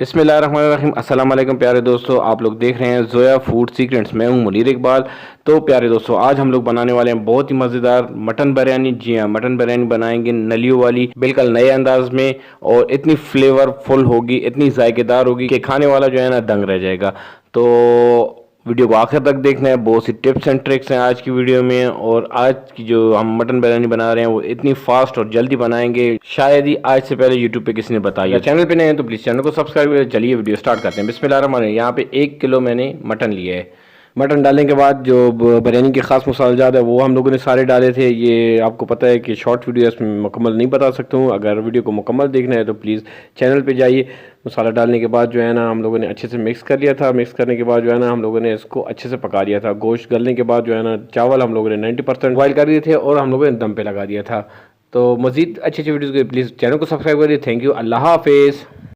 बिस्मिल्लाहिर्रहमानिर्रहीम। अस्सलाम वालेकुम प्यारे दोस्तों, आप लोग देख रहे हैं जोया फूड सीक्रेट्स। मैं हूं मुनीर इकबाल। तो प्यारे दोस्तों, आज हम लोग बनाने वाले हैं बहुत ही मज़ेदार मटन बिरयानी। जी हाँ, मटन बिरयानी बनाएंगे नलियों वाली, बिल्कुल नए अंदाज में। और इतनी फ्लेवरफुल होगी, इतनी जायकेदार होगी कि खाने वाला जो है ना दंग रह जाएगा। तो वीडियो को आखिर तक देखना है। बहुत सी टिप्स एंड ट्रिक्स हैं आज की वीडियो में। और आज की जो हम मटन बिरयानी बना रहे हैं वो इतनी फास्ट और जल्दी बनाएंगे, शायद ही आज से पहले यूट्यूब पे किसी ने बताया। अगर चैनल पे नए हैं तो प्लीज़ चैनल को सब्सक्राइब करें। चलिए वीडियो स्टार्ट करते हैं। बिस्मिल्लाहिर्रहमानिर्रहीम। यहाँ पे 1 किलो मैंने मटन लिया है। मटन डालने के बाद जो बिरयानी के ख़ास मसालेजात है वो हम लोगों ने सारे डाले थे। ये आपको पता है कि शॉर्ट वीडियो इसमें मुकम्मल नहीं बता सकता हूँ। अगर वीडियो को मुकम्मल देखना है तो प्लीज़ चैनल पे जाइए। मसाला डालने के बाद जो है ना हम लोगों ने अच्छे से मिक्स कर लिया था। मिक्स करने के बाद जो है ना हम लोगों ने इसको अच्छे से पका लिया था। गोश्त गलने के बाद जो है ना चावल हम लोगों ने 90% बॉयल कर दिए थे और हम लोगों ने दम पे लगा दिया था। तो मज़ीद अच्छी अच्छी वीडियोज़ के लिए प्लीज़ चैनल को सब्सक्राइब करिए। Thank you. अल्लाह हाफिज़।